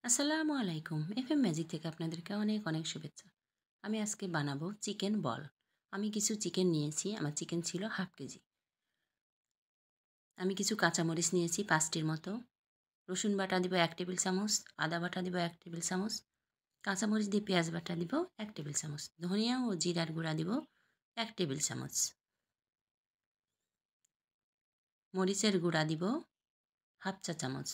আসসালামু আলাইকুম। FM magic থেকে আপনাদেরকে অনেক অনেক শুভেচ্ছা। আমি আজকে বানাবো চিকেন বল। আমি কিছু চিকেন নিয়েছি। আমার চিকেন ছিল হাফ কেজি। আমি কিছু কাঁচামরিচ নিয়েছি 5টির মতো। রসুন বাটা দিব 1 টেবিল চামচ, আদা বাটা দিব 1 টেবিল চামচ, কাঁচামরিচ দিয়ে পেঁয়াজ বাটা দিব 1 টেবিল চামচ, ধনিয়া ও জিরার গুঁড়া দিব 1 টেবিল চামচ, মরিচের গুঁড়া দিব হাফ চা চামচ,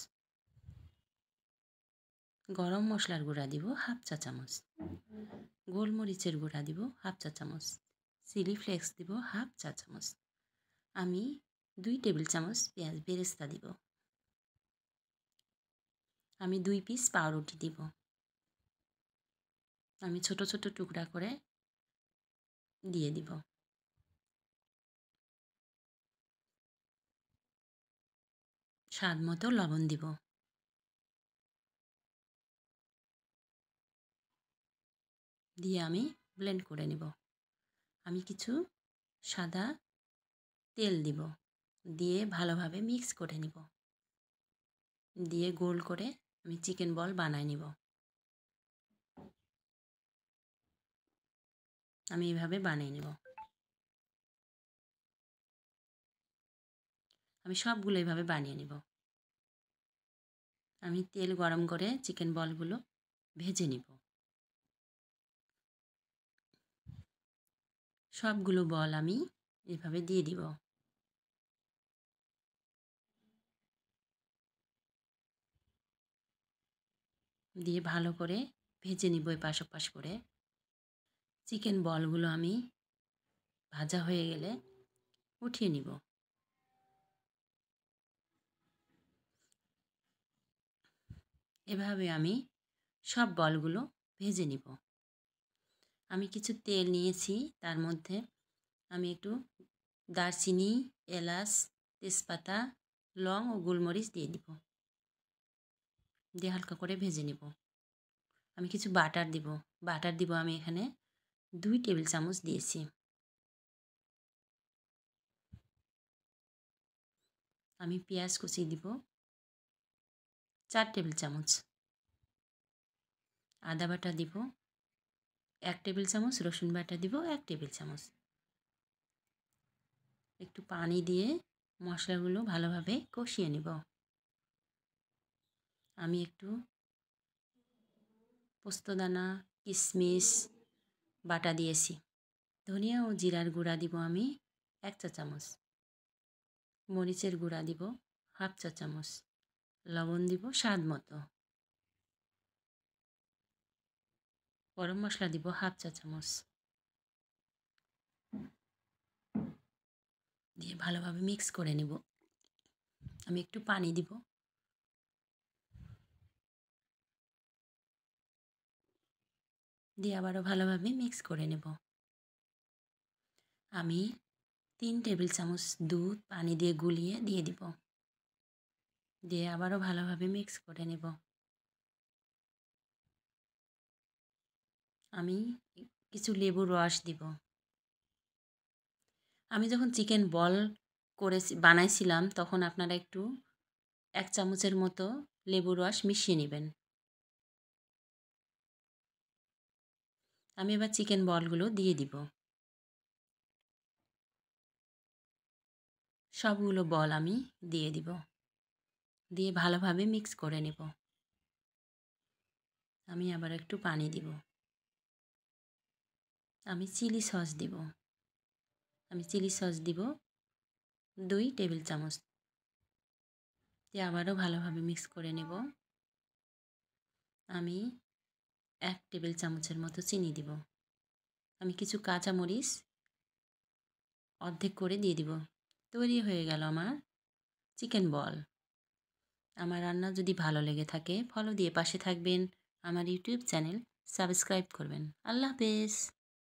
গরম মশলার গুঁড়া দিব হাফ চা চামচ, গোলমরিচের গুঁড়া দিব হাফ চা চামচ, চিলি ফ্লেক্স দিব হাফ চা চামচ। আমি 2 টেবিল চামচ পেঁয়াজ বেরেস্তা দিব। আমি 2 পিস পাউরুটি দিব। আমি ছোট ছোট টুকরা করে দিয়ে দিব। স্বাদ মতো লবণ দিব। দিয়ে আমি ব্লেন্ড করে নেব। আমি কিছু সাদা তেল দিব। দিয়ে ভালোভাবে মিক্স করে নিব। দিয়ে গোল করে আমি চিকেন বল বানায় নিব। আমি এইভাবে বানিয়ে নেব। আমি সবগুলো এইভাবে বানিয়ে নেব। আমি তেল গরম করে চিকেন বলগুলো ভেজে নিব। সবগুলো বল আমি এভাবে দিয়ে দিব। দিয়ে ভালো করে ভেজে নিব এপাশ ওপাশ করে। চিকেন বলগুলো আমি ভাজা হয়ে গেলে উঠিয়ে নিব। এভাবে আমি সব বলগুলো ভেজে নিব। আমি কিছু তেল নিয়েছি, তার মধ্যে আমি একটু দারচিনি, এলাচ, তেজপাতা, লং ও গোলমরিচ দিয়ে দিব। দিয়ে হালকা করে ভেজে নিব। আমি কিছু বাটার দিব। বাটার দিব আমি এখানে 2 টেবিল চামচ দিয়েছি। আমি পেঁয়াজ কুচি দিব 4 টেবিল চামচ। আদা বাটা দিব 1 টেবিল চামচ, রসুন বাটা দিব 1 টেবিল চামচ। একটু পানি দিয়ে মশলাগুলো ভালোভাবে কষিয়ে নেব। আমি একটু পোস্তদানা, কিশমিশ বাটা দিয়েছি। ধনিয়া ও জিরার গুঁড়া দিব আমি 1 চা চামচ। মরিচের গুঁড়া দিব হাফ চা চামচ। লবণ দিব স্বাদ মতো। গরম মশলা দিব হাফ চা চামচ। দিয়ে ভালোভাবে মিক্স করে নেব। আমি একটু পানি দিব। দিয়ে আবারও ভালোভাবে মিক্স করে নেব। আমি 3 টেবিল চামচ দুধ পানি দিয়ে গুলিয়ে দিয়ে দিব। দিয়ে আবারও ভালোভাবে মিক্স করে নেব। আমি কিছু লেবুর রস দিব। আমি যখন চিকেন বল বানাইছিলাম তখন আপনারা একটু 1 চামচের মতো লেবুর রস মিশিয়ে নেবেন। আমি এবার চিকেন বলগুলো দিয়ে দিব। সবগুলো বল আমি দিয়ে দিব। দিয়ে ভালোভাবে মিক্স করে নেব। আমি আবার একটু পানি দিব। আমি চিলি সস দিব। আমি চিলি সস দিব 2 টেবিল চামচ। দিয়ে আবারও ভালোভাবে মিক্স করে নেব। আমি 1 টেবিল চামচের মতো চিনি দিব। আমি কিছু কাঁচামরিচ অর্ধেক করে দিয়ে দিব। তৈরি হয়ে গেল আমার চিকেন বল। আমার রান্না যদি ভালো লেগে থাকে ফলো দিয়ে পাশে থাকবেন। আমার ইউটিউব চ্যানেল সাবস্ক্রাইব করবেন। আল্লাহ হাফেজ।